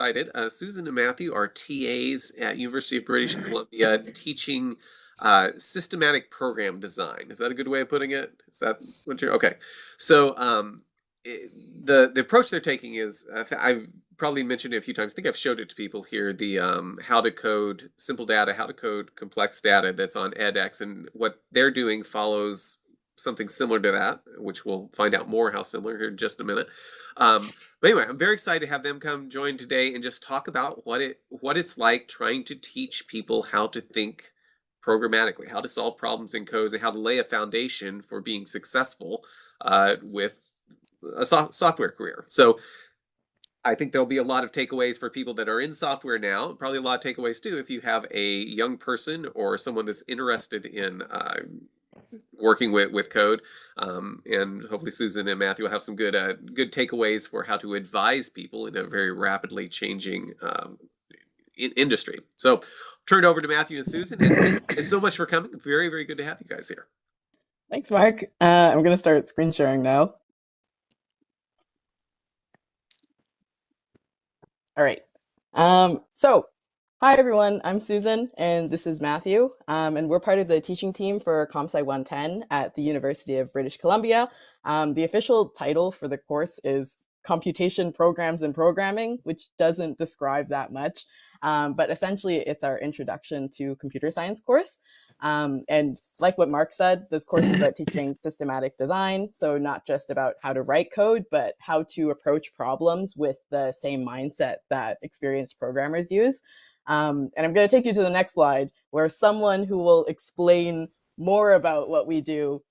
Excited. Susan and Matthew are TAs at University of British Columbia teaching systematic program design. Is that a good way of putting it? Is that what you're okay? So the approach they're taking is I've probably mentioned it a few times. I think I've showed it to people here. The how to code simple data, how to code complex data that's on edX, and what they're doing follows something similar to that, which we'll find out more how similar here in just a minute. But anyway, I'm very excited to have them come join today and just talk about what it's like trying to teach people how to think programmatically, how to solve problems in codes, and how to lay a foundation for being successful with a software career. So I think there'll be a lot of takeaways for people that are in software now. Probably a lot of takeaways too if you have a young person or someone that's interested in working with code. And hopefully Susan and Matthew will have some good takeaways for how to advise people in a very rapidly changing industry. So turn it over to Matthew and Susan. And thanks so much for coming. Very, very good to have you guys here. Thanks, Mark. I'm going to start screen sharing now. All right. So hi, everyone. I'm Susan, and this is Matthew. And we're part of the teaching team for ComSci 110 at the University of British Columbia. The official title for the course is Computation Programs and Programming, which doesn't describe that much. But essentially, it's our introduction to computer science course. And like what Mark said, this course is about teaching systematic design. So not just about how to write code, but how to approach problems with the same mindset that experienced programmers use. And I'm going to take you to the next slide, where someone who will explain more about what we do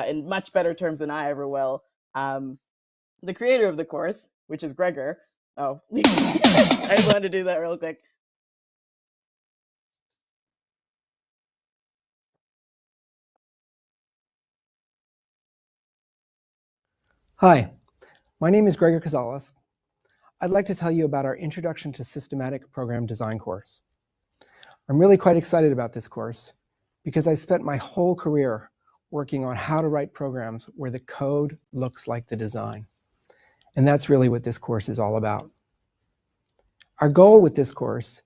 in much better terms than I ever will, the creator of the course, which is Gregor. Oh, I just wanted to do that real quick. Hi, my name is Gregor Casales. I'd like to tell you about our Introduction to Systematic Program Design course. I'm really quite excited about this course because I've spent my whole career working on how to write programs where the code looks like the design. And that's really what this course is all about. Our goal with this course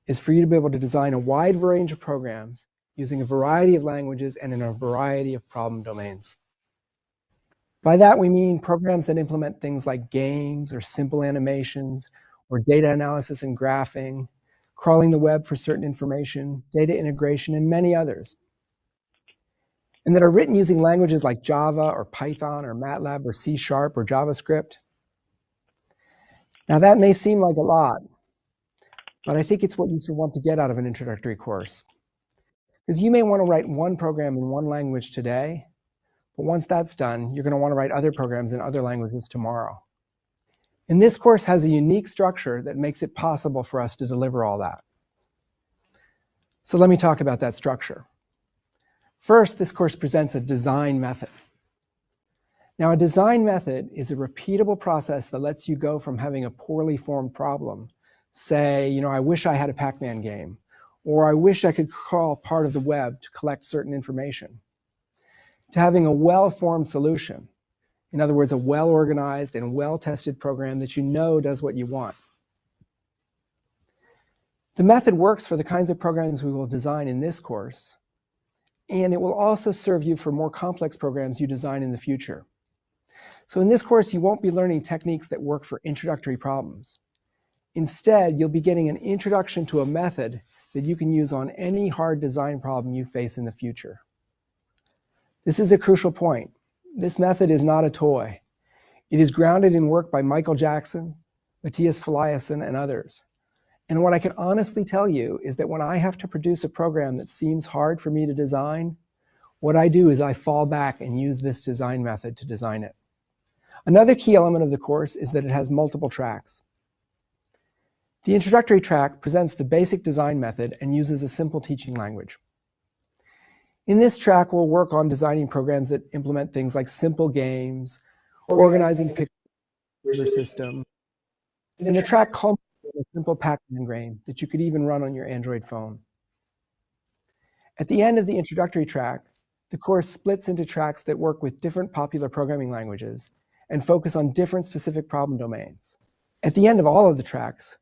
is for you to be able to design a wide range of programs using a variety of languages and in a variety of problem domains. By that, we mean programs that implement things like games or simple animations or data analysis and graphing, crawling the web for certain information, data integration, and many others. And that are written using languages like Java or Python or MATLAB or C# or JavaScript. Now that may seem like a lot, but I think it's what you should want to get out of an introductory course. Because you may want to write one program in one language today, but once that's done, you're going to want to write other programs in other languages tomorrow. And this course has a unique structure that makes it possible for us to deliver all that. So let me talk about that structure. First, this course presents a design method. Now, a design method is a repeatable process that lets you go from having a poorly formed problem, say, I wish I had a Pac-Man game, or I wish I could crawl part of the web to collect certain information, to having a well-formed solution. In other words, a well-organized and well-tested program that you know does what you want. The method works for the kinds of programs we will design in this course, and it will also serve you for more complex programs you design in the future. So in this course, you won't be learning techniques that work for introductory problems. Instead, you'll be getting an introduction to a method that you can use on any hard design problem you face in the future. This is a crucial point. This method is not a toy. It is grounded in work by Michael Jackson, Matthias Feliason, and others. And what I can honestly tell you is that when I have to produce a program that seems hard for me to design, what I do is I fall back and use this design method to design it. Another key element of the course is that it has multiple tracks. The introductory track presents the basic design method and uses a simple teaching language. In this track, we'll work on designing programs that implement things like simple games, organizing picture system, and the track culminates in a simple Pac-Man game that you could even run on your Android phone. At the end of the introductory track, the course splits into tracks that work with different popular programming languages and focus on different specific problem domains. At the end of all of the tracks,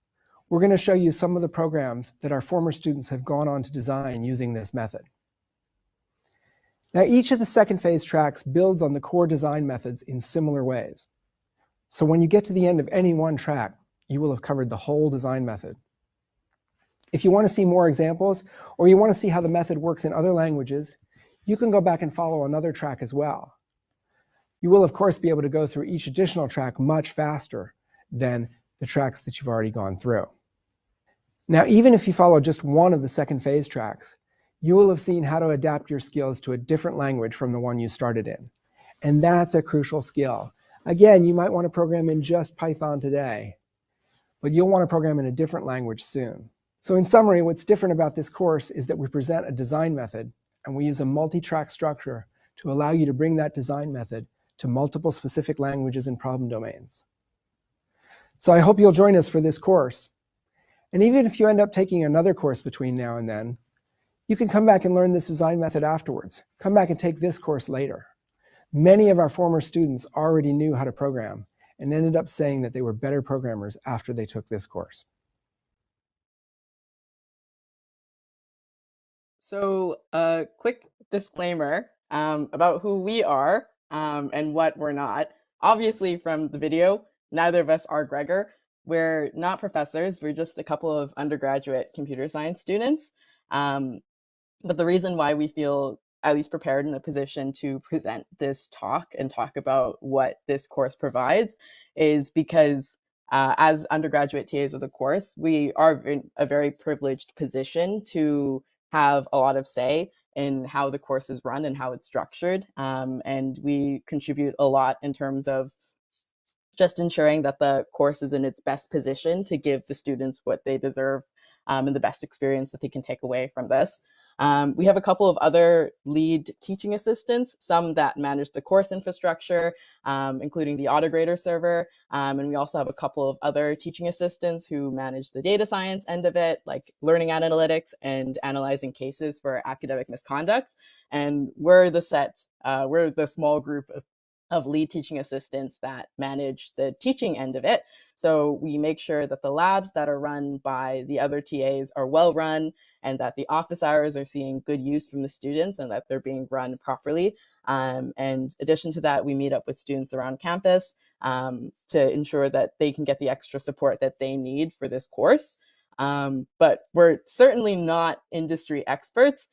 we're going to show you some of the programs that our former students have gone on to design using this method. Now, each of the second phase tracks builds on the core design methods in similar ways. So when you get to the end of any one track, you will have covered the whole design method. If you want to see more examples, or you want to see how the method works in other languages, you can go back and follow another track as well. You will, of course, be able to go through each additional track much faster than the tracks that you've already gone through. Now, even if you follow just one of the second phase tracks, you will have seen how to adapt your skills to a different language from the one you started in. And that's a crucial skill. Again, you might want to program in just Python today, but you'll want to program in a different language soon. So in summary, what's different about this course is that we present a design method, and we use a multi-track structure to allow you to bring that design method to multiple specific languages and problem domains. So I hope you'll join us for this course. And even if you end up taking another course between now and then, you can come back and learn this design method afterwards. Come back and take this course later. Many of our former students already knew how to program and ended up saying that they were better programmers after they took this course. So a quick disclaimer about who we are and what we're not. Obviously from the video, neither of us are Gregor. We're not professors. We're just a couple of undergraduate computer science students. But the reason why we feel at least prepared in a position to present this talk and talk about what this course provides is because as undergraduate TAs of the course, we are in a very privileged position to have a lot of say in how the course is run and how it's structured. And we contribute a lot in terms of just ensuring that the course is in its best position to give the students what they deserve and the best experience that they can take away from this. We have a couple of other lead teaching assistants, some that manage the course infrastructure, including the AutoGrader server. And we also have a couple of other teaching assistants who manage the data science end of it, like learning analytics and analyzing cases for academic misconduct. And we're the small group of lead teaching assistants that manage the teaching end of it. So we make sure that the labs that are run by the other TAs are well run and that the office hours are seeing good use from the students and that they're being run properly. And in addition to that, we meet up with students around campus to ensure that they can get the extra support that they need for this course. But we're certainly not industry experts.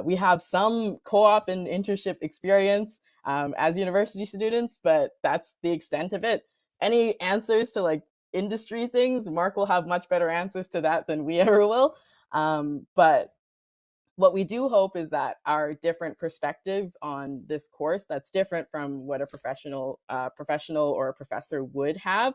We have some co-op and internship experience as university students, but that's the extent of it. Any answers to like industry things, Mark will have much better answers to that than we ever will. But what we do hope is that our different perspective on this course that's different from what a professional or a professor would have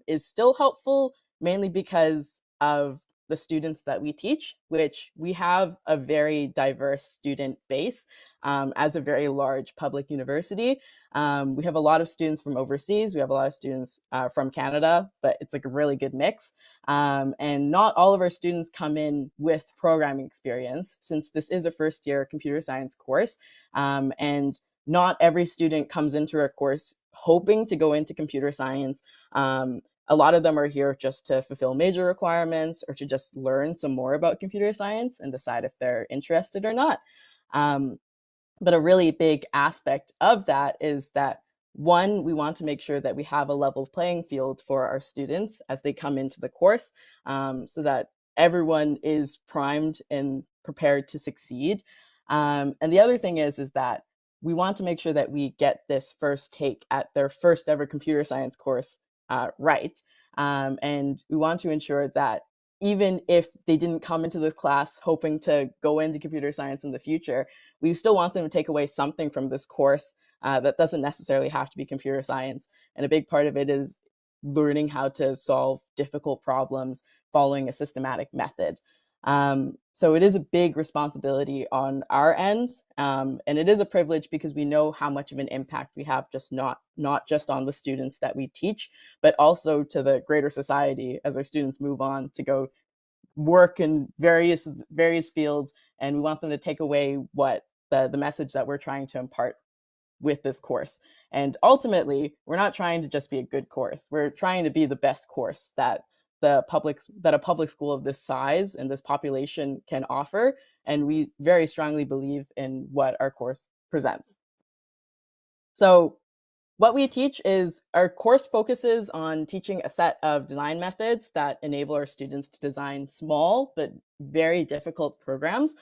is still helpful, mainly because of the students that we teach, which we have a very diverse student base as a very large public university. We have a lot of students from overseas. We have a lot of students from Canada, but it's like a really good mix. And not all of our students come in with programming experience, since this is a first year computer science course. And not every student comes into our course hoping to go into computer science. A lot of them are here just to fulfill major requirements or to just learn some more about computer science and decide if they're interested or not. But a really big aspect of that is that, one, we want to make sure that we have a level playing field for our students as they come into the course, so that everyone is primed and prepared to succeed. And the other thing is that we want to make sure that we get this first take at their first ever computer science course right. And we want to ensure that even if they didn't come into this class hoping to go into computer science in the future, we still want them to take away something from this course that doesn't necessarily have to be computer science. And a big part of it is learning how to solve difficult problems following a systematic method. So it is a big responsibility on our end, and it is a privilege because we know how much of an impact we have, just not just on the students that we teach, but also to the greater society as our students move on to go work in various fields, and we want them to take away what the message that we're trying to impart with this course. And ultimately, we're not trying to just be a good course. We're trying to be the best course that a public school of this size and this population can offer, and we very strongly believe in what our course presents. So what we teach is our course focuses on teaching a set of design methods that enable our students to design small but very difficult programs.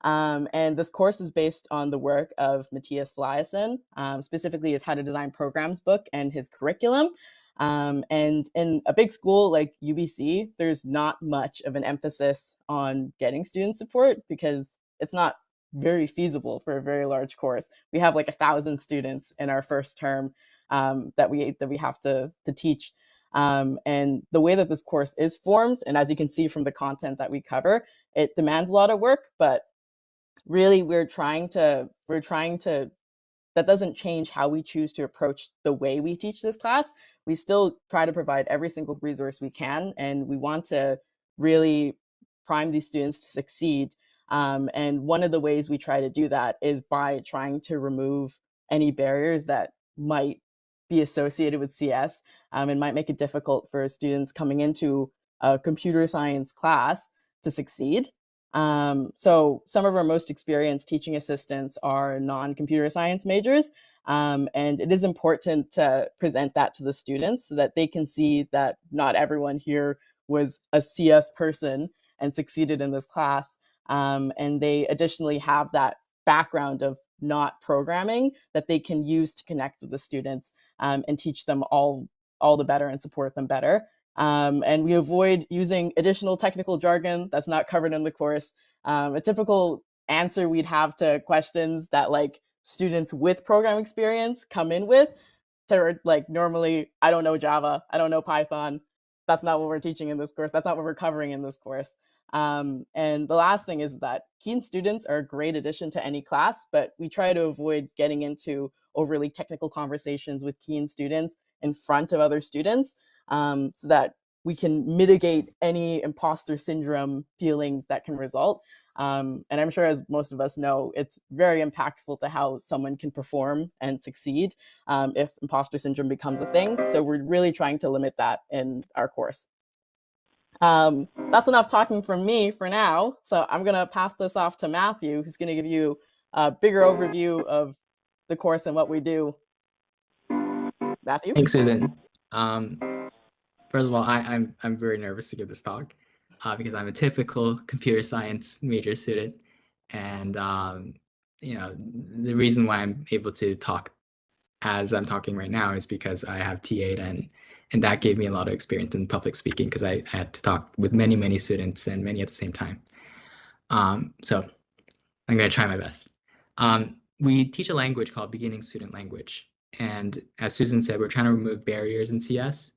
And this course is based on the work of Matthias Fliesen, specifically his How to Design Programs book and his curriculum. And in a big school like UBC, there's not much of an emphasis on getting student support because it's not very feasible for a very large course. We have like 1,000 students in our first term that we have to teach. And the way that this course is formed, and as you can see from the content that we cover, it demands a lot of work, but really we're trying to that doesn't change how we choose to approach the way we teach this class. We still try to provide every single resource we can, and we want to really prime these students to succeed. And one of the ways we try to do that is by trying to remove any barriers that might be associated with CS and might make it difficult for students coming into a computer science class to succeed. So some of our most experienced teaching assistants are non-computer science majors, and it is important to present that to the students so that they can see that not everyone here was a CS person and succeeded in this class. And they additionally have that background of not programming that they can use to connect with the students and teach them all the better and support them better. And we avoid using additional technical jargon that's not covered in the course. A typical answer we'd have to questions that like students with program experience come in with, to like normally, I don't know Java, I don't know Python. That's not what we're teaching in this course. That's not what we're covering in this course. And the last thing is that keen students are a great addition to any class, but we try to avoid getting into overly technical conversations with keen students in front of other students, so that we can mitigate any imposter syndrome feelings that can result. And I'm sure, as most of us know, it's very impactful to how someone can perform and succeed if imposter syndrome becomes a thing. So we're really trying to limit that in our course. That's enough talking from me for now. So I'm going to pass this off to Matthew, who's going to give you a bigger overview of the course and what we do. Matthew? Thanks, Susan. First of all, I'm very nervous to give this talk because I'm a typical computer science major student, and the reason why I'm able to talk as I'm talking right now is because I have TA'd, and that gave me a lot of experience in public speaking because I had to talk with many students and many at the same time. So I'm going to try my best. We teach a language called beginning student language, and as Susan said, we're trying to remove barriers in CS.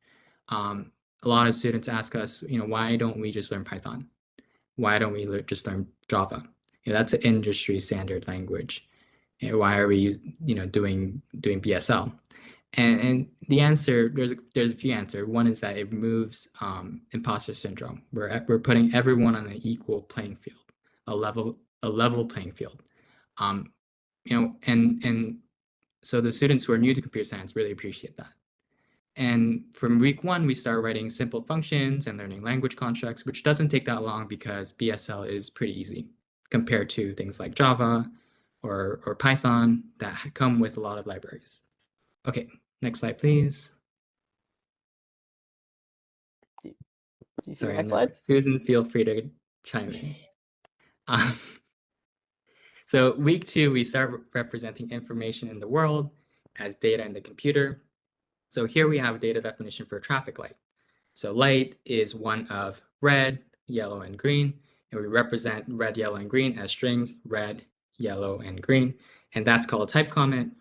A lot of students ask us, why don't we just learn Python? Why don't we just learn Java? That's an industry standard language. Why are we, doing BSL? And the answer, there's a few answers. One is that it removes imposter syndrome. We're putting everyone on an equal playing field, a level playing field. And so the students who are new to computer science really appreciate that. And from week one, we start writing simple functions and learning language constructs, which doesn't take that long because BSL is pretty easy compared to things like Java or Python that come with a lot of libraries. Okay, next slide, please. Do you see the next slide? Susan, feel free to chime in. So week two, we start representing information in the world as data in the computer. So here we have a data definition for traffic light. So light is one of red, yellow, and green, and we represent red, yellow, and green as strings, red, yellow, and green, and that's called a type comment.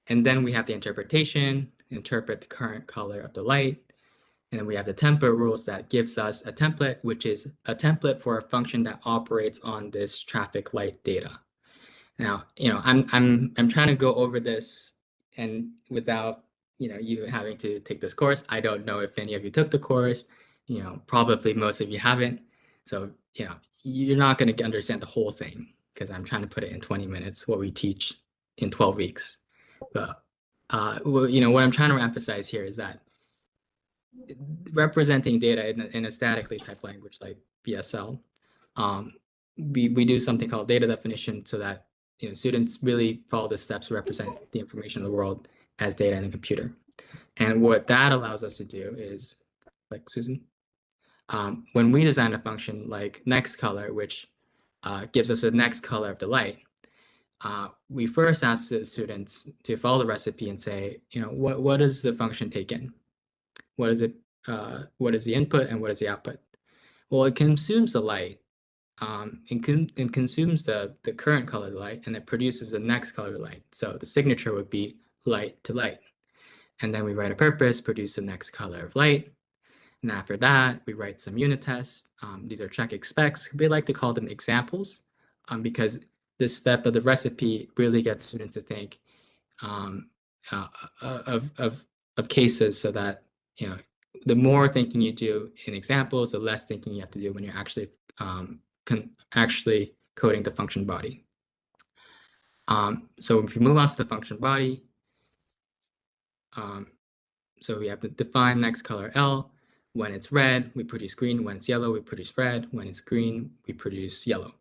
And then we have the interpretation, interpret the current color of the light, and then we have the template rules that gives us a template, which is a template for a function that operates on this traffic light data. Now, I'm trying to go over this and without you having to take this course. I don't know if any of you took the course, probably most of you haven't. So, you're not going to understand the whole thing because I'm trying to put it in 20 minutes, what we teach in 12 weeks. But, what I'm trying to emphasize here is that representing data in a statically typed language like BSL, we do something called data definition so that students really follow the steps to represent the information in the world as data in a computer. And what that allows us to do is, like Susan, when we design a function like next color, which gives us the next color of the light, we first ask the students to follow the recipe and say, what does the function take in? What is it? What is the input and what is the output? Well, it consumes the light. It consumes the current color light, and it produces the next color light. So the signature would be light to light. And then we write a purpose, produce the next color of light. And after that, we write some unit tests. These are check expecs. We like to call them examples because this step of the recipe really gets students to think of cases, so that the more thinking you do in examples, the less thinking you have to do when you're actually coding the function body. So if you move on to the function body, so we have to define next color L. When it's red, we produce green. When it's yellow, we produce red. When it's green, we produce yellow.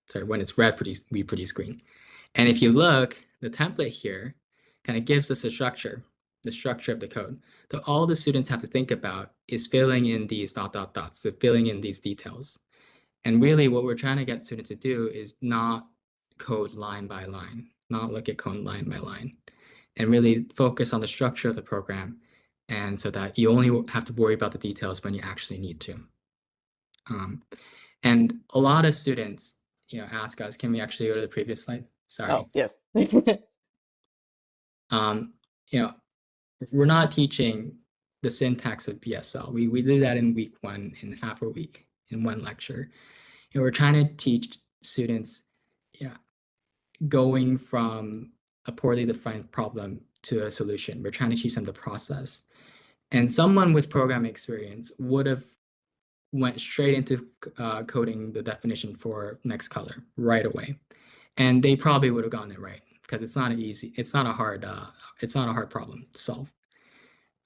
Sorry, when it's red, we produce green. And if you look, the template here kind of gives us a structure, the structure of the code. So all the students have to think about is filling in these ... so filling in these details. And really what we're trying to get students to do is not code line by line, not look at code line by line, and really focus on the structure of the program, and so that you only have to worry about the details when you actually need to. And a lot of students, ask us, can we actually go to the previous slide? Sorry. Oh, yes. We're not teaching the syntax of BSL. We did that in week 1 in half a week in one lecture. We're trying to teach students, going from a poorly defined problem to a solution. We're trying to teach them the process. And someone with programming experience would have went straight into coding the definition for next color right away, and they probably would have gotten it right because it's not a hard problem to solve.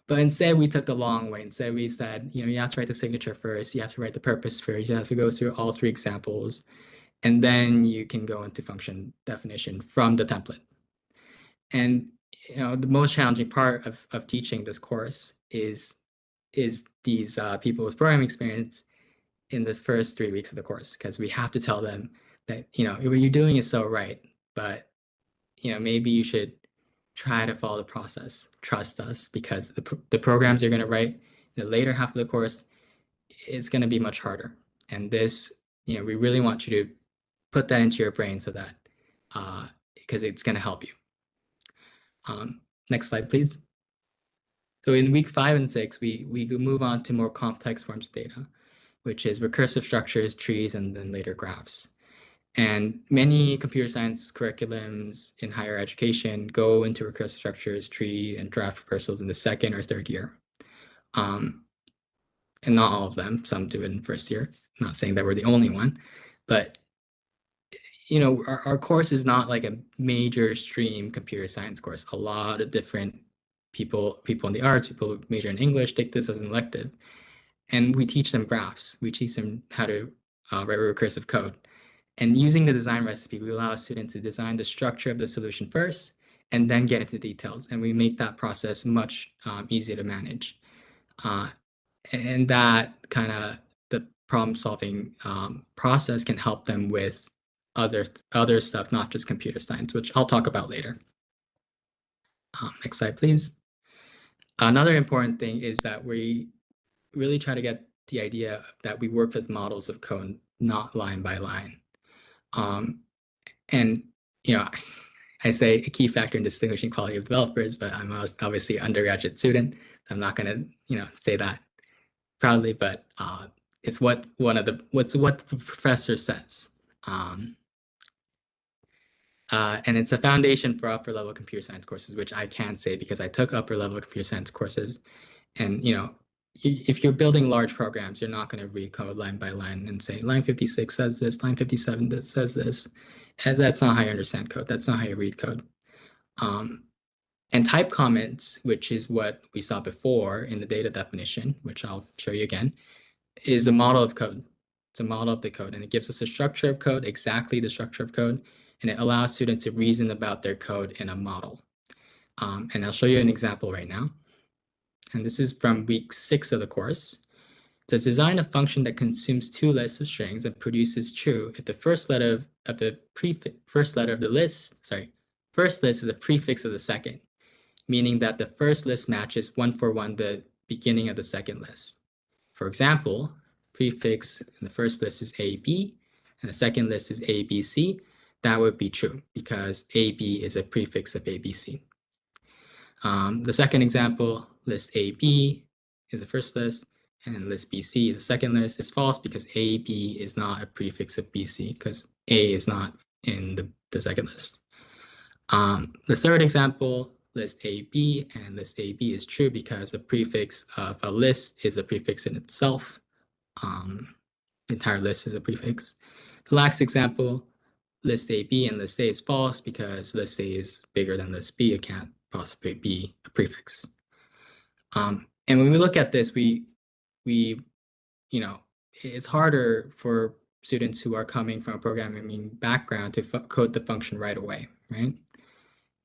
But instead, we took the long way. Instead, we said, you have to write the signature first, you have to write the purpose first, you have to go through all 3 examples, and then you can go into function definition from the template. And the most challenging part of teaching this course is these people with programming experience in the first 3 weeks of the course, because we have to tell them that what you're doing is so right, but maybe you should try to follow the process. Trust us, because the programs you're going to write in the later half of the course, it's going to be much harder. And this, we really want you to put that into your brain, so that because it's going to help you. Next slide, please. So in week 5 and 6, we move on to more complex forms of data, which is recursive structures, trees, and then later graphs. And many computer science curriculums in higher education go into recursive structures, tree, and graph recursals in the 2nd or 3rd year. And not all of them. Some do it in first year. I'm not saying that we're the only one, but our course is not like a major stream computer science course. A lot of different people in the arts, people who major in English take this as an elective. And we teach them graphs. We teach them how to write recursive code. And using the design recipe, we allow students to design the structure of the solution first, and then get into details. And we make that process much easier to manage. And that kind of the problem-solving process can help them with other stuff, not just computer science, which I'll talk about later. Next slide, please. Another important thing is that we really try to get the idea that we work with models of code, not line by line. And I say a key factor in distinguishing quality of developers, but I'm obviously an undergraduate student. I'm not going to say that proudly, but it's what the professor says. And it's a foundation for upper level computer science courses, which I can say because I took upper level computer science courses. And if you're building large programs, you're not going to read code line by line and say line 56 says this, line 57 says this. And that's not how you understand code. That's not how you read code. And type comments, which is what we saw before in the data definition, which I'll show you again, is a model of code. It's a model of the code, and it gives us a structure of code, exactly the structure of code, and it allows students to reason about their code in a model. And I'll show you an example right now. And this is from week 6 of the course. It says design a function that consumes 2 lists of strings and produces true if the first letter of the list is a prefix of the second, meaning that the first list matches 1-for-1 the beginning of the second list. For example, prefix in the first list is AB, and the second list is ABC. That would be true because AB is a prefix of ABC. The second example, list AB is the first list, and list BC is the second list, is false because AB is not a prefix of BC because A is not in the second list. The third example, list AB and list AB is true because the prefix of a list is a prefix in itself. The entire list is a prefix. The last example, list AB and list A is false because list A is bigger than list B. It can't possibly be a prefix. And when we look at this, it's harder for students who are coming from a programming background to code the function right away, right?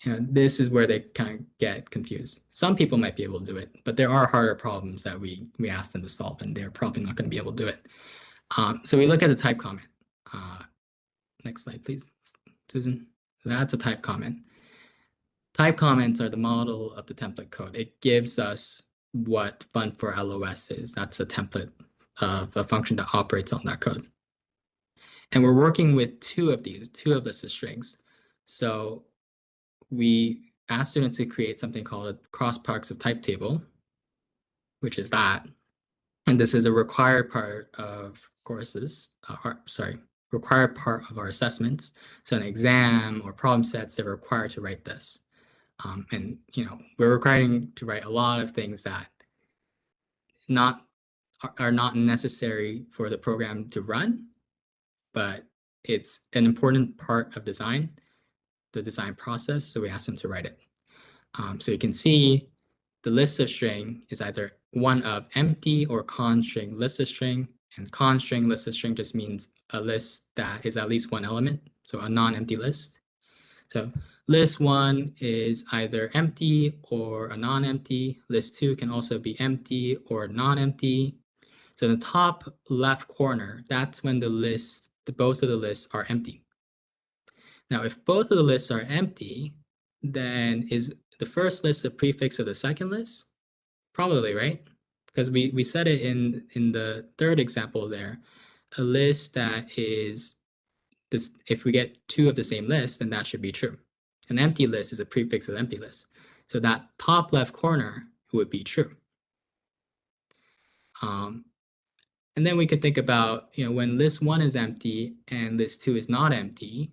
This is where they kind of get confused. Some people might be able to do it, but there are harder problems that we ask them to solve, and they're probably not going to be able to do it. So we look at the type comment. Next slide, please, Susan. That's a type comment. Type comments are the model of the template code. It gives us what fun for LOS is. That's a template of a function that operates on that code. And we're working with 2 of these, 2 of lists of strings. So we ask students to create something called a cross products of type table, which is that. And this is a required part of courses, required part of our assessments. So an exam or problem sets, they're required to write this. And we're requiring to write a lot of things that are not necessary for the program to run, but it's an important part of design, the design process, so we ask them to write it. So you can see the list of string is either one of empty or const string list of string, and const string list of string just means a list that is at least one element, so a non-empty list. So list 1 is either empty or a non-empty. List 2 can also be empty or non-empty. So in the top left corner, that's when both of the lists are empty. Now, if both of the lists are empty, then is the first list a prefix of the second list? Probably, right? Because we said it in the third example there, a list that is this, if we get 2 of the same list, then that should be true. An empty list is a prefix of the empty list. So that top left corner would be true. And then we could think about, when list 1 is empty and list 2 is not empty,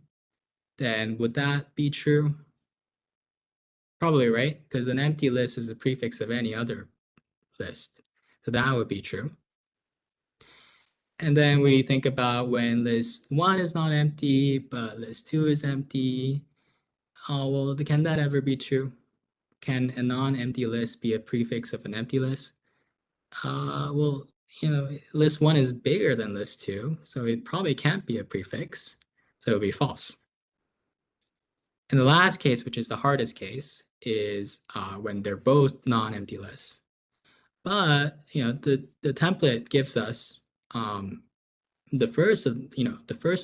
then would that be true? Probably, right? Because an empty list is a prefix of any other list. So that would be true. And then we think about when list 1 is not empty, but list 2 is empty. Oh, well, can that ever be true? Can a non-empty list be a prefix of an empty list? Well, list 1 is bigger than list 2, so it probably can't be a prefix. So it would be false. And the last case, which is the hardest case, is when they're both non-empty lists. But the template gives us the first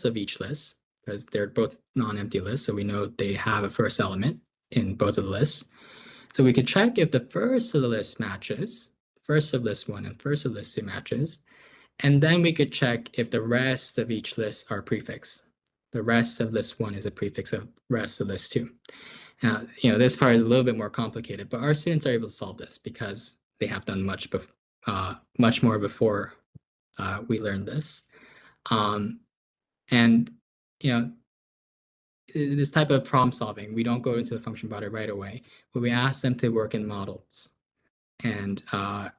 of each list, because they're both non-empty lists, so we know they have a first element in both of the lists. So we could check if the first of the list matches, first of list 1 and first of list 2 matches, and then we could check if the rest of each list are prefix. The rest of list 1 is a prefix of rest of list 2. Now, this part is a little bit more complicated, but our students are able to solve this because they have done much more before we learned this. And this type of problem solving, we don't go into the function body right away, but we ask them to work in models. And I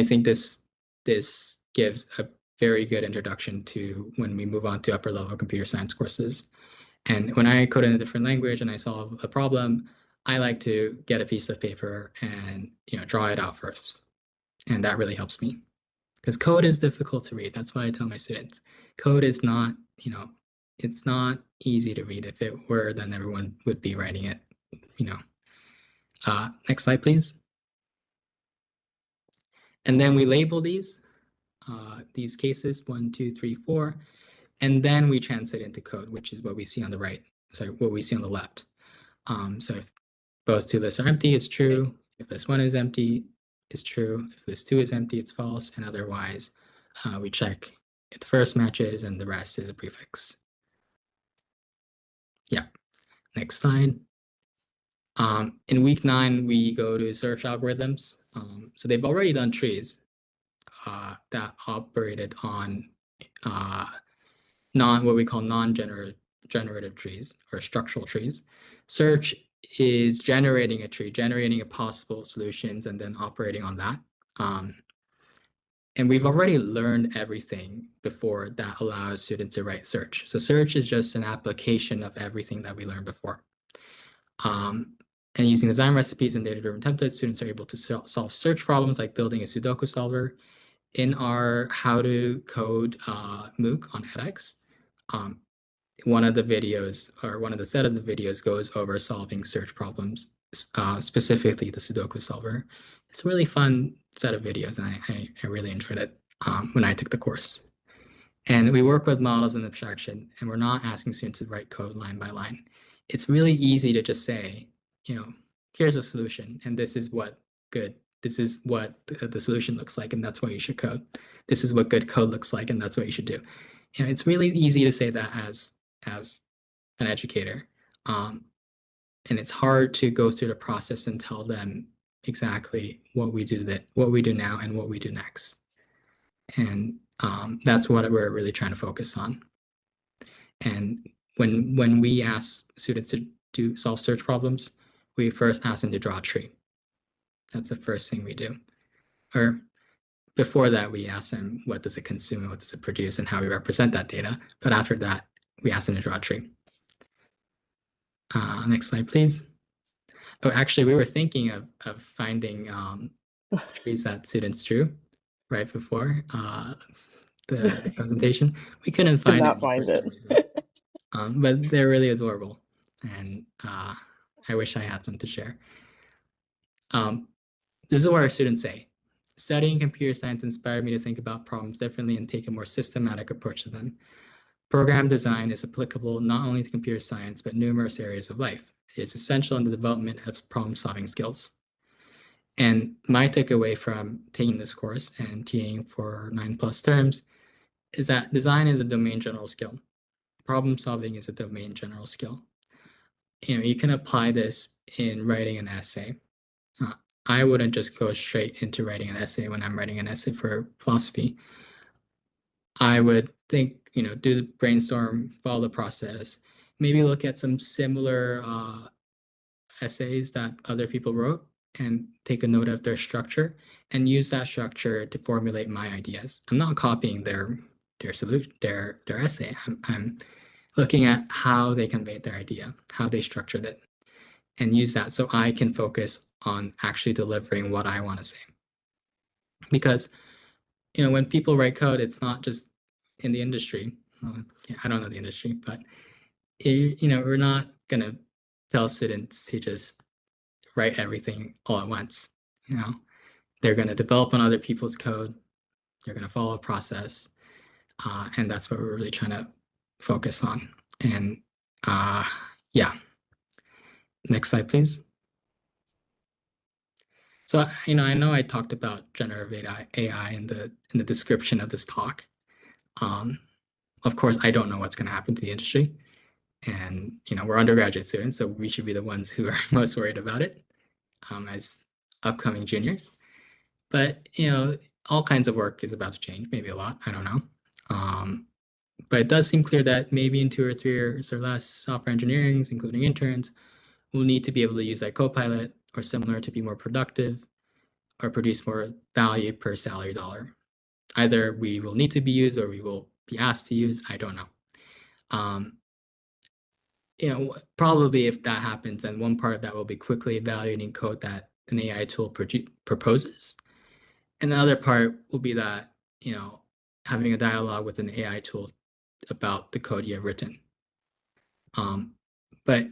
think this gives a very good introduction to when we move on to upper level computer science courses. And when I code in a different language and I solve a problem, I like to get a piece of paper and draw it out first, and that really helps me because code is difficult to read. That's why I tell my students, code is not it's not easy to read. If it were, then everyone would be writing it. Next slide, please. And then we label these cases 1, 2, 3, 4, and then we translate into code, which is what we see on the right. Sorry, what we see on the left. So if both two lists are empty, it's true. If list 1 is empty, it's true. If list 2 is empty, it's false. And otherwise, we check if the first matches and the rest is a prefix. Yeah. Next slide. In week 9, we go to search algorithms. So they've already done trees that operated on what we call non-generative trees or structural trees. Search is generating a tree, generating a possible solutions, and then operating on that. And we've already learned everything before that allows students to write search. So search is just an application of everything that we learned before. And using design recipes and data-driven templates, students are able to solve search problems like building a Sudoku solver. In our How to Code MOOC on edX, one of the videos or one of the set of the videos goes over solving search problems, specifically the Sudoku solver. It's a really fun set of videos, and I really enjoyed it when I took the course. And we work with models and abstraction, and we're not asking students to write code line by line. It's really easy to just say, here's a solution, and this is what the solution looks like, and that's what you should code. This is what good code looks like, and that's what you should do. It's really easy to say that as an educator. And it's hard to go through the process and tell them exactly what we do now and what we do next. And that's what we're really trying to focus on. And when we ask students to solve search problems, we first ask them to draw a tree. That's the first thing we do. Or before that, we ask them what does it consume and what does it produce and how we represent that data. But after that, we ask them to draw a tree. Next slide, please. Oh, actually, we were thinking of finding trees that students drew right before the presentation. We couldn't find not it find for it. some reason. But they're really adorable, and I wish I had some to share. This is what our students say. Studying computer science inspired me to think about problems differently and take a more systematic approach to them. Program design is applicable not only to computer science, but numerous areas of life. It is essential in the development of problem-solving skills. And my takeaway from taking this course and TAing for 9+ terms is that design is a domain general skill. Problem solving is a domain general skill. You can apply this in writing an essay. I wouldn't just go straight into writing an essay when I'm writing an essay for philosophy. I would think, do the brainstorm, follow the process, maybe look at some similar essays that other people wrote and take a note of their structure and use that structure to formulate my ideas. I'm not copying their solution, their essay. I'm looking at how they conveyed their idea, how they structured it, and use that so I can focus on actually delivering what I want to say. Because when people write code, it's not just in the industry. I don't know the industry, but we're not gonna tell students to just write everything all at once. They're gonna develop on other people's code. They're gonna follow a process, and that's what we're really trying to focus on. And yeah, next slide, please. So I know I talked about generative AI in the description of this talk. Of course, I don't know what's going to happen to the industry, and we're undergraduate students, so we should be the ones who are most worried about it as upcoming juniors. But all kinds of work is about to change, maybe a lot, I don't know. But it does seem clear that maybe in 2 or 3 years or less, software engineers, including interns, will need to be able to use like Copilot or similar to be more productive or produce more value per salary dollar. Either we will need to be used or we will be asked to use, I don't know. probably if that happens, then one part of that will be quickly evaluating code that an AI tool proposes. And the other part will be that, having a dialogue with an AI tool about the code you have written. But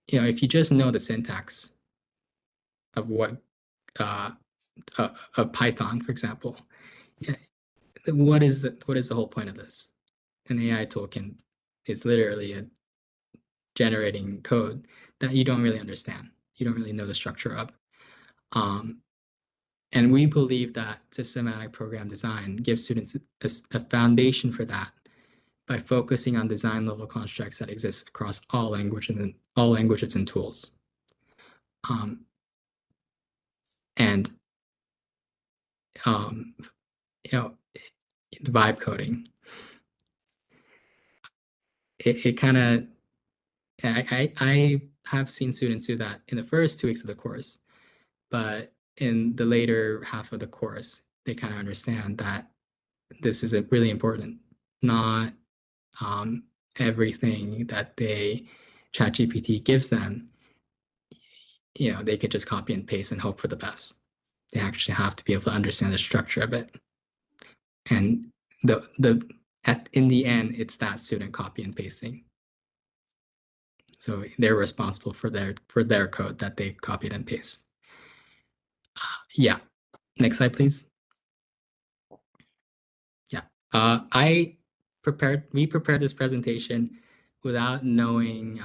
if you just know the syntax of what of Python, for example, what is the whole point of this? An AI tool is literally generating code that you don't really understand. You don't really know the structure of. And we believe that systematic program design gives students a foundation for that by focusing on design level constructs that exist across all languages and tools. And vibe coding. It kind of, I have seen students do that in the first 2 weeks of the course, but in the later half of the course, they kind of understand that this is really important. Not everything that ChatGPT gives them, they could just copy and paste and hope for the best. They actually have to be able to understand the structure of it. And in the end, it's that student copy and pasting. So they're responsible for their code that they copied and paste. Yeah. Next slide, please. Yeah. We prepared this presentation without knowing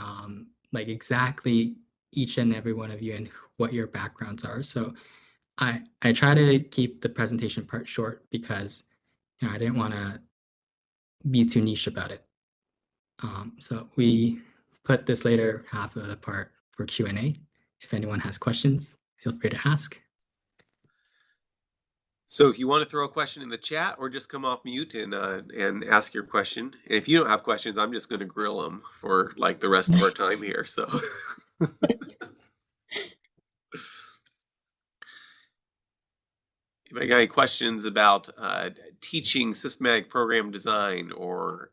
like exactly each and every one of you and what your backgrounds are. So I try to keep the presentation part short because I didn't want to be too niche about it. So we put this later half of the part for Q&A. If anyone has questions, feel free to ask. So if you want to throw a question in the chat or just come off mute and ask your question. And if you don't have questions, I'm just going to grill them for like the rest of our time here. So if I got any questions about teaching systematic program design or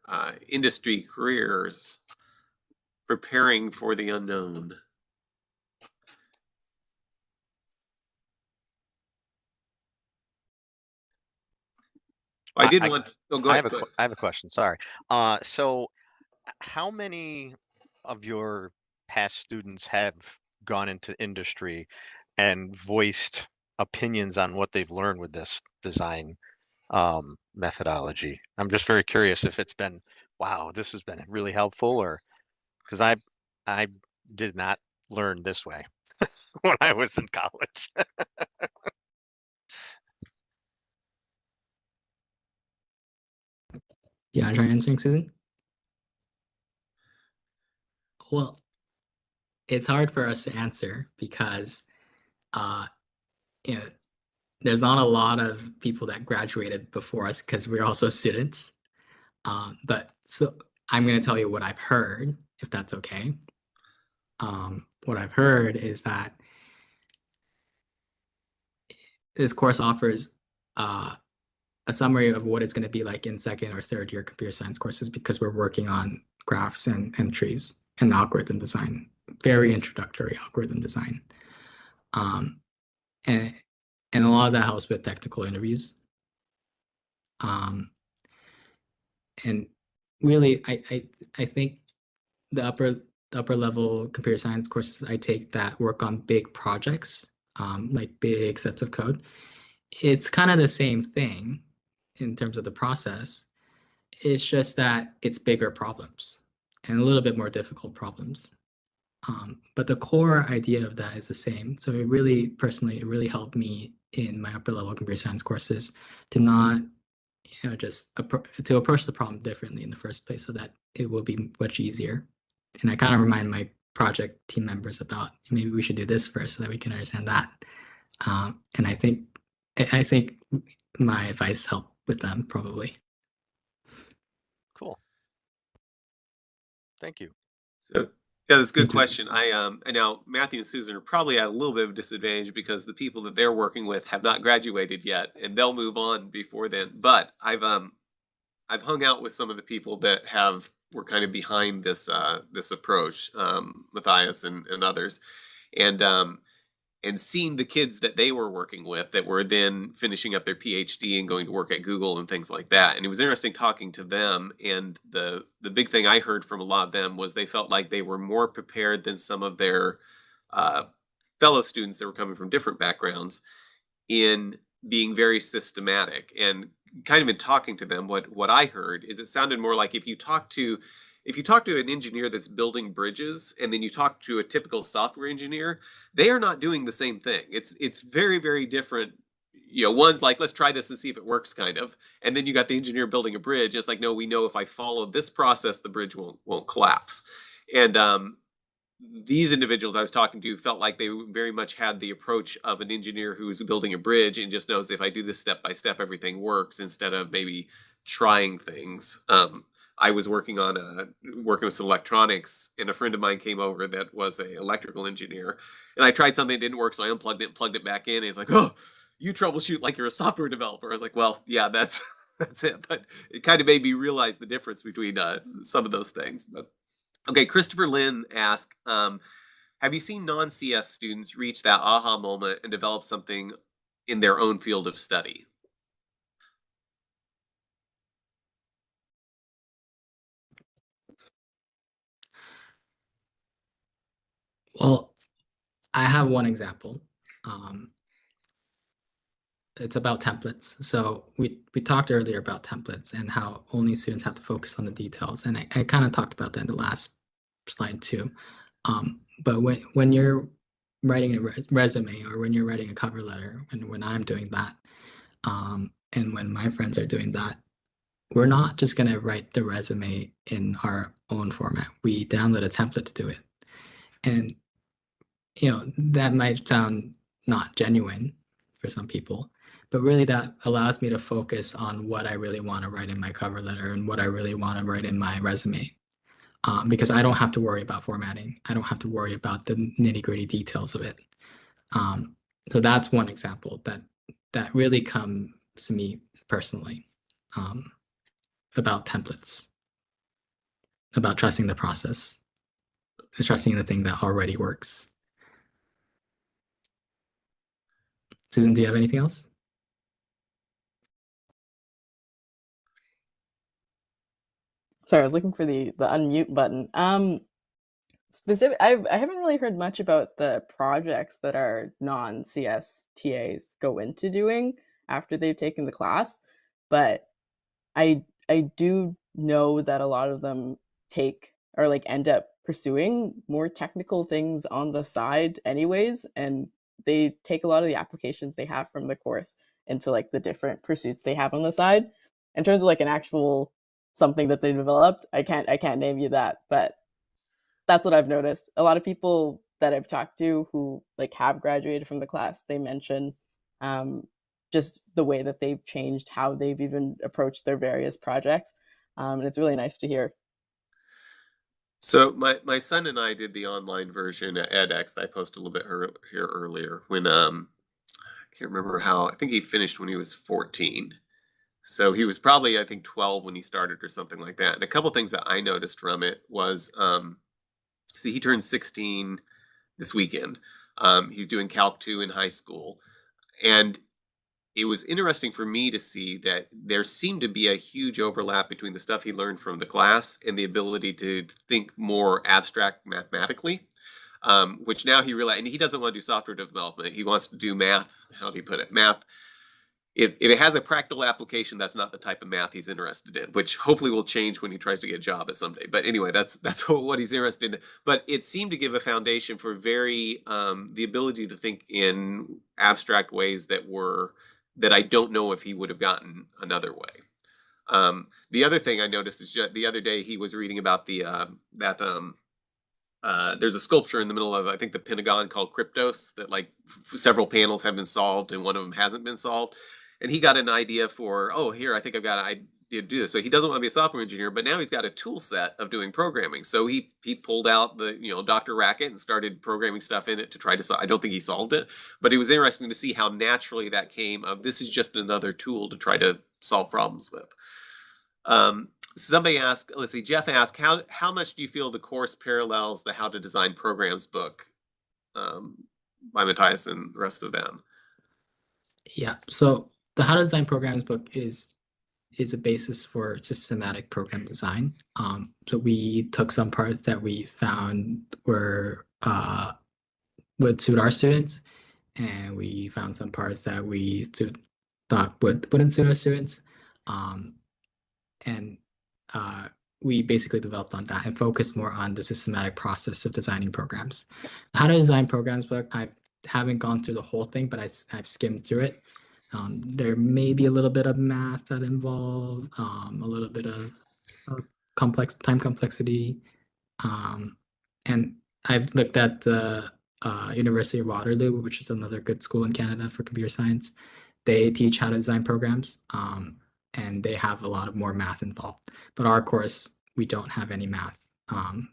industry careers, preparing for the unknown. I did want. Oh, go ahead. I have a question. Sorry. So, how many of your past students have gone into industry and voiced opinions on what they've learned with this design methodology? I'm just very curious if it's been, wow, this has been really helpful, or because I did not learn this way when I was in college. You want to try answering, Susan? Well, it's hard for us to answer because there's not a lot of people that graduated before us because we're also students. But so I'm going to tell you what I've heard, if that's okay. What I've heard is that this course offers a summary of what it's going to be like in second or third year computer science courses because we're working on graphs and trees and algorithm design, very introductory algorithm design. And a lot of that helps with technical interviews. And really, I think the upper level computer science courses I take that work on big projects, like big sets of code, it's kind of the same thing in terms of the process. It's just that it's bigger problems and a little bit more difficult problems. But the core idea of that is the same. So it really helped me in my upper level computer science courses to not, just to approach the problem differently in the first place so that it will be much easier. And I kind of remind my project team members about maybe we should do this first so that we can understand that. And I think my advice helped with them probably. Cool. Thank you. So yeah, that's a good question. I now Matthew and Susan are probably at a little bit of a disadvantage because the people that they're working with have not graduated yet, and they'll move on before then. But I've hung out with some of the people that have were kind of behind this approach, Matthias and others, and seeing the kids that they were working with that were then finishing up their PhD and going to work at Google and things like that. And it was interesting talking to them. And the big thing I heard from a lot of them was they felt like they were more prepared than some of their uh, fellow students that were coming from different backgrounds in being very systematic. And kind of in talking to them, what I heard is it sounded more like if you talk to an engineer that's building bridges and then you talk to a typical software engineer, they are not doing the same thing. It's very, very different. One's like, let's try this and see if it works, kind of. And then you got the engineer building a bridge. It's like, no, we know if I follow this process, the bridge won't collapse. And these individuals I was talking to felt like they very much had the approach of an engineer who's building a bridge and just knows if I do this step by step, everything works, instead of maybe trying things. I was working with some electronics, and a friend of mine came over that was a electrical engineer, and I tried something that didn't work, so I unplugged it and plugged it back in. And he's like, "Oh, you troubleshoot like you're a software developer." I was like, "Well, yeah, that's that's it." But it kind of made me realize the difference between some of those things. But okay, Christopher Lynn asked, have you seen non-CS students reach that aha moment and develop something in their own field of study? Well, I have one example. It's about templates. So we talked earlier about templates and how only students have to focus on the details. And I kind of talked about that in the last slide too. But when you're writing a resume, or when you're writing a cover letter, and when I'm doing that, and when my friends are doing that, we're not just going to write the resume in our own format. We download a template to do it. And, that might sound not genuine for some people, but really that allows me to focus on what I really want to write in my cover letter and what I really want to write in my resume. Because I don't have to worry about formatting. I don't have to worry about the nitty-gritty details of it. So that's one example that really comes to me personally, about templates, about trusting the process, trusting the thing that already works. Susan, do you have anything else? Sorry, I was looking for the unmute button. I haven't really heard much about the projects that our non-CS TAs go into doing after they've taken the class, but I do know that a lot of them take or like end up pursuing more technical things on the side anyways, and they take a lot of the applications they have from the course into like the different pursuits they have on the side. In terms of like an actual something that they developed, I can't name you that, but that's what I've noticed. A lot of people that I've talked to who like have graduated from the class, they mention just the way that they've changed how they've even approached their various projects. And it's really nice to hear. So my son and I did the online version at edX that I posted a little bit here earlier when I can't remember how. I think he finished when he was 14. So he was probably, I think, 12 when he started or something like that. And a couple things that I noticed from it was, see, he turned 16 this weekend. He's doing Calc 2 in high school. And it was interesting for me to see that there seemed to be a huge overlap between the stuff he learned from the class and the ability to think more abstract mathematically, which now he realized, and he doesn't want to do software development. He wants to do math. How do you put it? Math. If it has a practical application, that's not the type of math he's interested in, which hopefully will change when he tries to get a job at someday. But anyway, that's what he's interested in. But it seemed to give a foundation for the ability to think in abstract ways that I don't know if he would have gotten another way. The other thing I noticed is the other day he was reading about there's a sculpture in the middle of, I think, the Pentagon called Kryptos that like several panels have been solved and one of them hasn't been solved. And he got an idea for, oh, here, I think I've got an idea to do this. So he doesn't want to be a software engineer, but now he's got a tool set of doing programming. So he pulled out the, Dr. Racket and started programming stuff in it to try to solve. I don't think he solved it, but it was interesting to see how naturally that came of this is just another tool to try to solve problems with. Somebody asked, let's see, Jeff asked, how much do you feel the course parallels the How to Design Programs book by Matthias and the rest of them? Yeah, so the How to Design Programs book is a basis for systematic program design. So we took some parts that we found were would suit our students, and we found some parts that we thought wouldn't suit our students. And we basically developed on that and focused more on the systematic process of designing programs. The How to Design Programs book, I haven't gone through the whole thing, but I've skimmed through it. There may be a little bit of math that involve, a little bit of complex time complexity, and I've looked at the University of Waterloo, which is another good school in Canada for computer science. They teach how to design programs, and they have a lot of more math involved. But our course, we don't have any math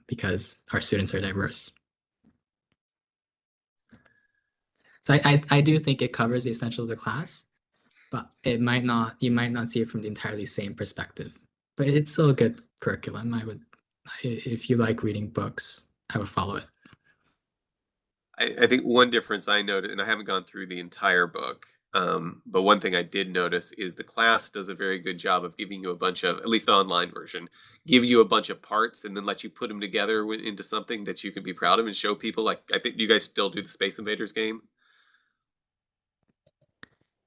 because our students are diverse. So I do think it covers the essentials of the class, but you might not see it from the entirely same perspective. But it's still a good curriculum. If you like reading books, I would follow it. I think one difference I noted, and I haven't gone through the entire book, but one thing I did notice is the class does a very good job of giving you a bunch of, at least the online version, give you a bunch of parts and then let you put them together into something that you can be proud of and show people. Like, I think you guys still do the Space Invaders game?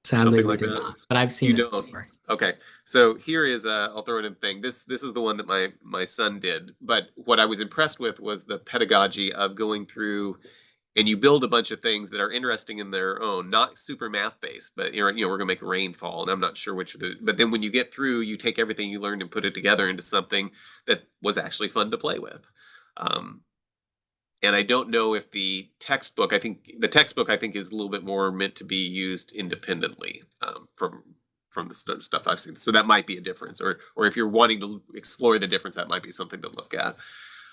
Sadly, we do not, but I've seen it before. Okay, so here is I'll throw it in thing. This is the one that my son did, but what I was impressed with was the pedagogy of going through and you build a bunch of things that are interesting in their own, not super math based, but we're gonna make rainfall, and I'm not sure which of the. But then when you get through, you take everything you learned and put it together into something that was actually fun to play with. And I don't know if the textbook. I think the textbook is a little bit more meant to be used independently from the stuff I've seen. So that might be a difference, or if you're wanting to explore the difference, that might be something to look at.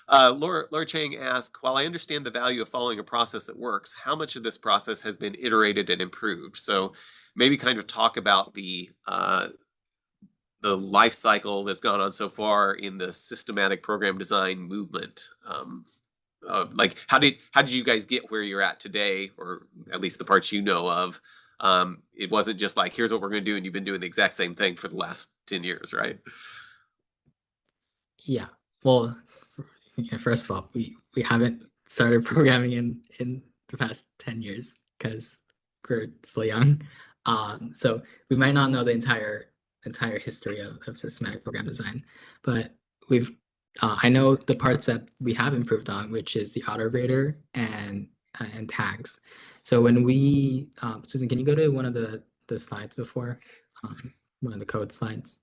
Laura Chang asked, while I understand the value of following a process that works, how much of this process has been iterated and improved? So maybe kind of talk about the life cycle that's gone on so far in the systematic program design movement. Like how did you guys get where you're at today, or at least the parts you know of? It wasn't just like, here's what we're going to do, and you've been doing the exact same thing for the last 10 years, right? Yeah. Well, first of all, we haven't started programming in the past 10 years because we're still young. So we might not know the entire history of systematic program design, but I know the parts that we have improved on, which is the autograder and tags. So when we, Susan, can you go to one of the slides before, one of the code slides?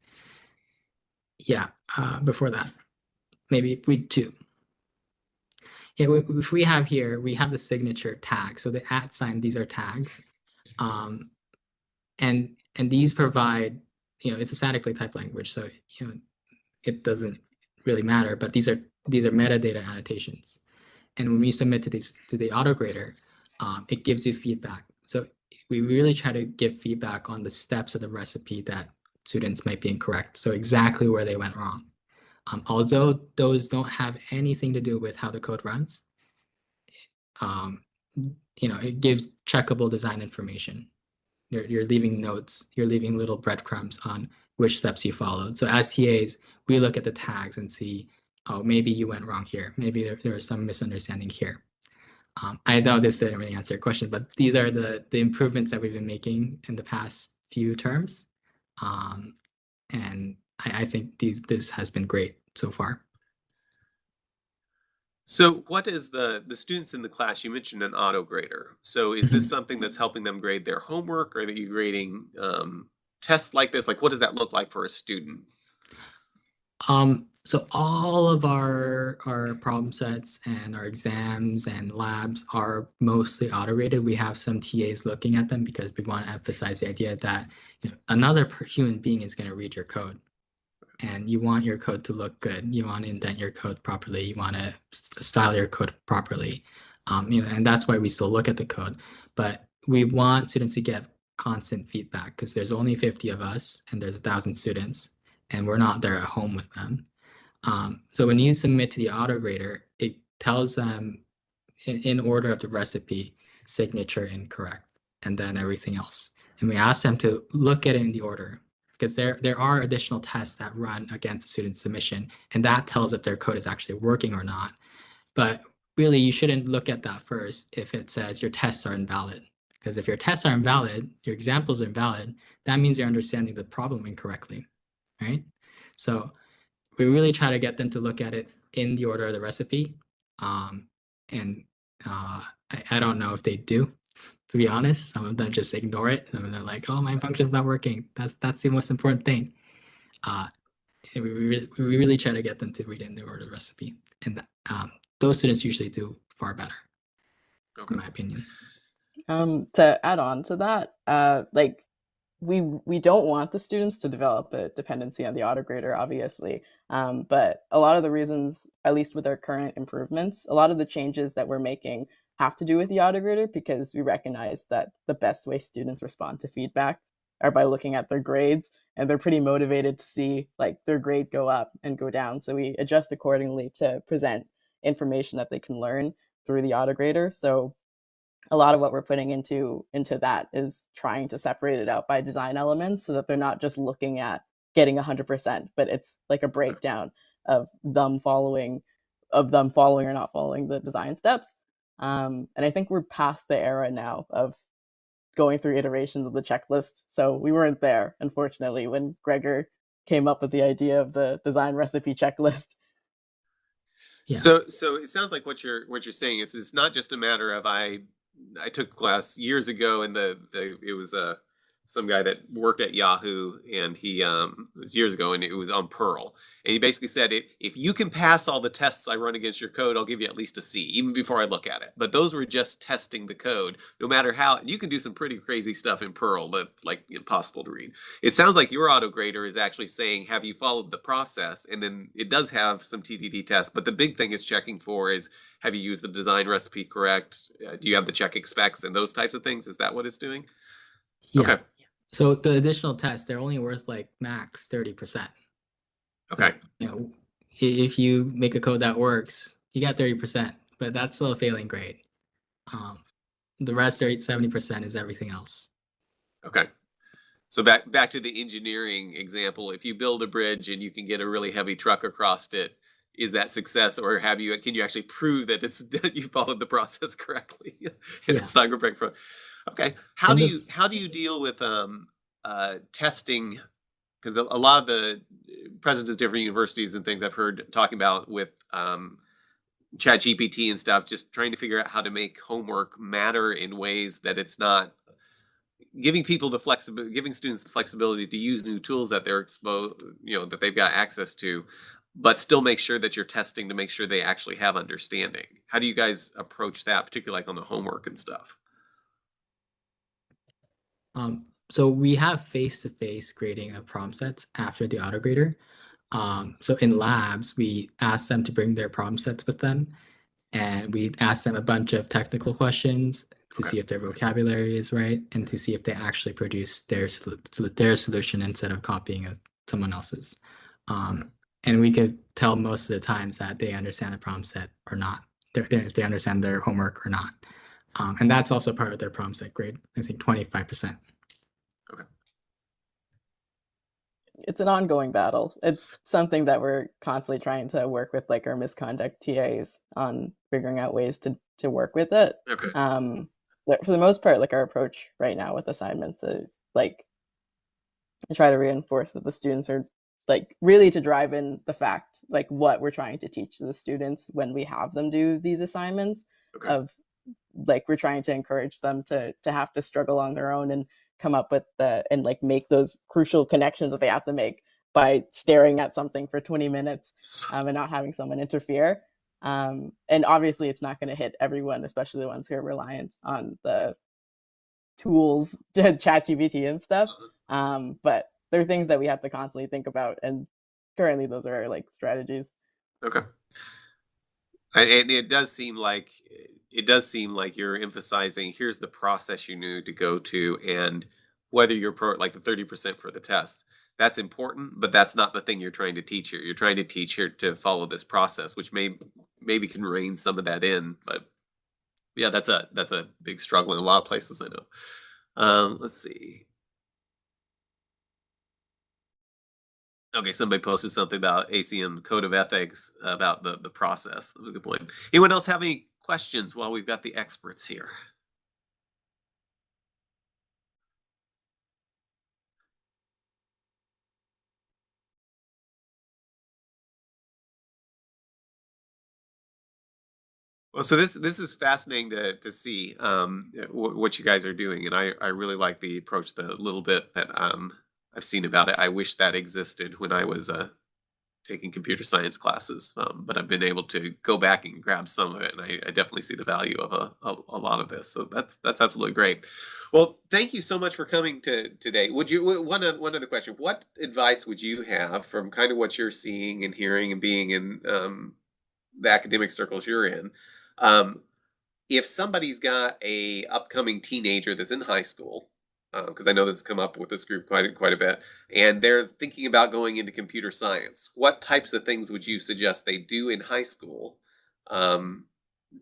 Yeah, before that, maybe week 2. Yeah, if we have here, we have the signature tag. So the @, these are tags, and these provide, it's a statically typed language, so it doesn't really matter. But these are metadata annotations, and when we submit to the autograder, it gives you feedback. So we really try to give feedback on the steps of the recipe that students might be incorrect. So exactly where they went wrong. Although those don't have anything to do with how the code runs, it gives checkable design information. You're leaving notes, you're leaving little breadcrumbs on which steps you followed. So as TAs, we look at the tags and see, oh, maybe you went wrong here. Maybe there was some misunderstanding here. I know this didn't really answer your question, but these are the improvements that we've been making in the past few terms. And I think this has been great so far. So what is the students in the class, you mentioned an auto grader. So is this something that's helping them grade their homework, or are you grading tests like this? Like, what does that look like for a student? So all of our problem sets and our exams and labs are mostly auto-graded. We have some TAs looking at them because we want to emphasize the idea that another human being is going to read your code, and you want your code to look good. You want to indent your code properly. You want to style your code properly. And that's why we still look at the code. But we want students to get constant feedback because there's only 50 of us and there's 1,000 students. and we're not there at home with them. So when you submit to the auto grader, it tells them in order of the recipe, signature incorrect, and then everything else. And we ask them to look at it in the order because there are additional tests that run against the student's submission, and that tells if their code is actually working or not. But really, you shouldn't look at that first if it says your tests are invalid. Because if your tests are invalid, your examples are invalid, that means you're understanding the problem incorrectly, right? So we really try to get them to look at it in the order of the recipe. And I don't know if they do, to be honest. Some of them just ignore it. Some of them are like, oh, my function's not working. That's the most important thing. And we really try to get them to read in the order of the recipe. And those students usually do far better, in my opinion. To add on to that, like we don't want the students to develop a dependency on the autograder, obviously. But a lot of the reasons, at least with our current improvements, a lot of the changes that we're making have to do with the autograder because we recognize that the best way students respond to feedback are by looking at their grades, and they're pretty motivated to see like their grade go up and go down. So we adjust accordingly to present information that they can learn through the autograder. So a lot of what we're putting into that is trying to separate it out by design elements so that they're not just looking at getting 100%, but it's like a breakdown of them following or not following the design steps. And I think we're past the era now of going through iterations of the checklist. So we weren't there, unfortunately, when Gregor came up with the idea of the design recipe checklist. Yeah. So it sounds like what you're saying is it's not just a matter of I took a class years ago and it was some guy that worked at Yahoo, and he it was years ago, and it was on Perl, and he basically said if you can pass all the tests I run against your code, I'll give you at least a C even before I look at it. But those were just testing the code. No matter how, you can do some pretty crazy stuff in Perl that's like impossible to read. It sounds like your auto grader is actually saying, have you followed the process? And then it does have some TTD tests, but the big thing it's checking for is, have you used the design recipe correct? Do you have the check expecs and those types of things? Is that what it's doing? Yeah. Okay. So the additional tests, they're only worth like max 30%. Okay. So, you know, if you make a code that works, you got 30%, but that's still a failing grade. The rest, 70% is everything else. Okay. So back to the engineering example. If you build a bridge and you can get a really heavy truck across it, is that success, or can you actually prove that you followed the process correctly and it's not going to break from? Okay. How do you deal with testing? Because a lot of the presidents of different universities and things I've heard talking about with ChatGPT and stuff, just trying to figure out how to make homework matter in ways that it's not giving students the flexibility to use new tools that they're exposed, that they've got access to, but still make sure that you're testing to make sure they actually have understanding. How do you guys approach that, particularly like on the homework and stuff? So we have face-to-face grading of problem sets after the auto grader. So in labs, we ask them to bring their problem sets with them, and we ask them a bunch of technical questions to see if their vocabulary is right and to see if they actually produce their solution instead of copying someone else's. And we could tell most of the times that they understand the problem set or not, if they understand their homework or not. And that's also part of their problem set grade, I think 25%. Okay. It's an ongoing battle. It's something that we're constantly trying to work with like our misconduct TAs on figuring out ways to work with it. Okay. But for the most part, like our approach right now with assignments is like to try to reinforce that the students are like really to drive in the fact like what we're trying to teach the students when we have them do these assignments of like we're trying to encourage them to have to struggle on their own and come up with and like make those crucial connections that they have to make by staring at something for 20 minutes and not having someone interfere. And obviously it's not going to hit everyone, especially the ones who are reliant on the tools, ChatGPT and stuff. But there are things that we have to constantly think about, and currently those are our like strategies. Okay. And it does seem like you're emphasizing here's the process you need to go to, and whether you're like the 30% for the test, That's important, but that's not the thing you're trying to teach here. You're trying to teach here to follow this process, which maybe can rein some of that in. But yeah, that's a big struggle in a lot of places, I know. Let's see. Okay, somebody posted something about ACM Code of Ethics about the process. That was a good point. Anyone else have any questions while we've got the experts here? Well, so this is fascinating to see what you guys are doing, and I really like the approach. The little bit that I've seen about it, I wish that existed when I was taking computer science classes, but I've been able to go back and grab some of it, and I definitely see the value of a lot of this. So that's absolutely great. Well, thank you so much for coming today. Would you one other question? What advice would you have from kind of what you're seeing and hearing and being in the academic circles you're in? Um, if somebody's got a upcoming teenager that's in high school, because I know this has come up with this group quite a bit, and they're thinking about going into computer science, what types of things would you suggest they do in high school um,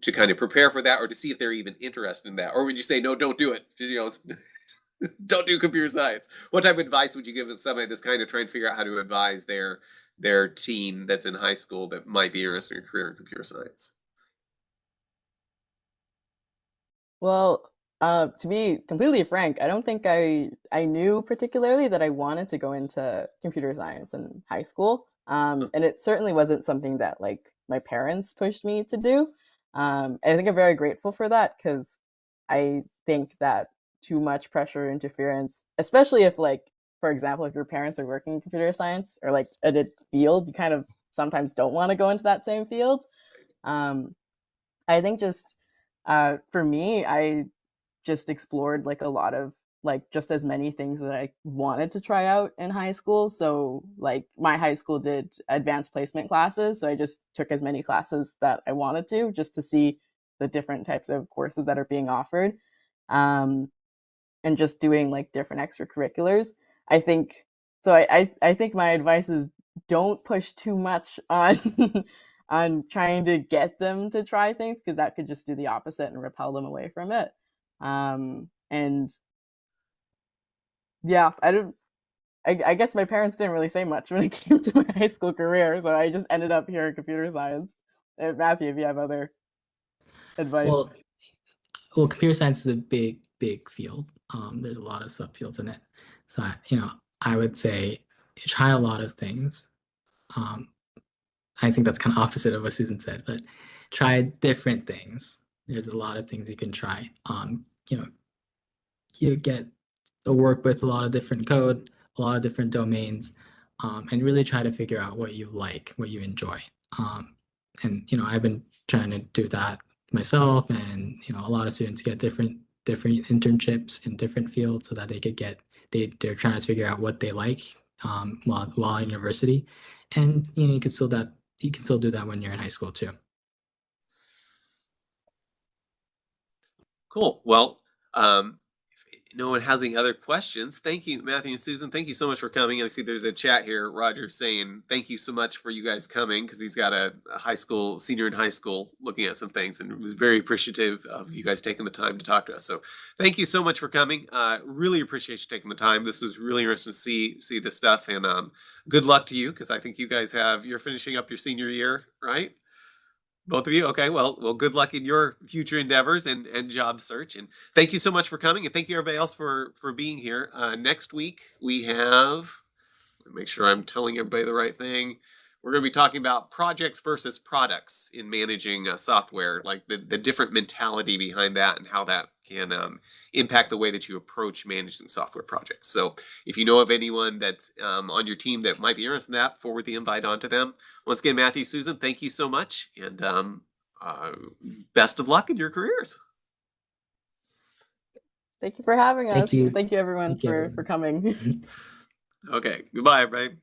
to kind of prepare for that, or to see if they're even interested in that, or would you say no, don't do it? You know, don't do computer science. What type of advice would you give somebody that's kind of trying to figure out how to advise their teen that's in high school that might be interested in a career in computer science? Well, to be completely frank, I don't think I knew particularly that I wanted to go into computer science in high school. And it certainly wasn't something that like my parents pushed me to do. And I think I'm very grateful for that because I think that too much pressure interference, especially if like, for example, if your parents are working in computer science or like a field, you kind of sometimes don't want to go into that same field. Um, I think just for me, I just explored like a lot of like just as many things that I wanted to try out in high school. So like my high school did advanced placement classes, so I just took as many classes that I wanted to just to see the different types of courses that are being offered. Um, and just doing like different extracurriculars. I think so. I think my advice is don't push too much on on trying to get them to try things because that could just do the opposite and repel them away from it. And yeah, I don't. I guess my parents didn't really say much when it came to my high school career, so I just ended up here in computer science. Matthew, if you have other advice. Well, well, computer science is a big field. There's a lot of subfields in it. So, I would say try a lot of things. Um, I think that's kind of opposite of what Susan said, but try different things. There's a lot of things you can try. You get to work with a lot of different code, a lot of different domains, and really try to figure out what you like, what you enjoy. And I've been trying to do that myself, and a lot of students get different internships in different fields so that they could get they're trying to figure out what they like while at university, and you can still do that when you're in high school too. Cool. Well, if no one has any other questions, thank you, Matthew and Susan. Thank you so much for coming. I see there's a chat here. Roger saying thank you so much for you guys coming because he's got a high school senior in high school looking at some things and was very appreciative of you guys taking the time to talk to us. So thank you so much for coming. Really appreciate you taking the time. This was really interesting to see this stuff, and good luck to you because I think you guys you're finishing up your senior year, right? Both of you? Okay. Well, good luck in your future endeavors and job search. And thank you so much for coming. And thank you everybody else for being here. Next week we have, let me make sure I'm telling everybody the right thing. We're going to be talking about projects versus products in managing software, like the different mentality behind that and how that can impact the way that you approach managing software projects. So if you know of anyone that's on your team that might be interested in that, forward the invite on to them. Once again, Matthew, Susan, thank you so much. And best of luck in your careers. Thank you for having us. Thank you. Thank you everyone Thank you, for everyone. coming. Okay. Goodbye, everybody.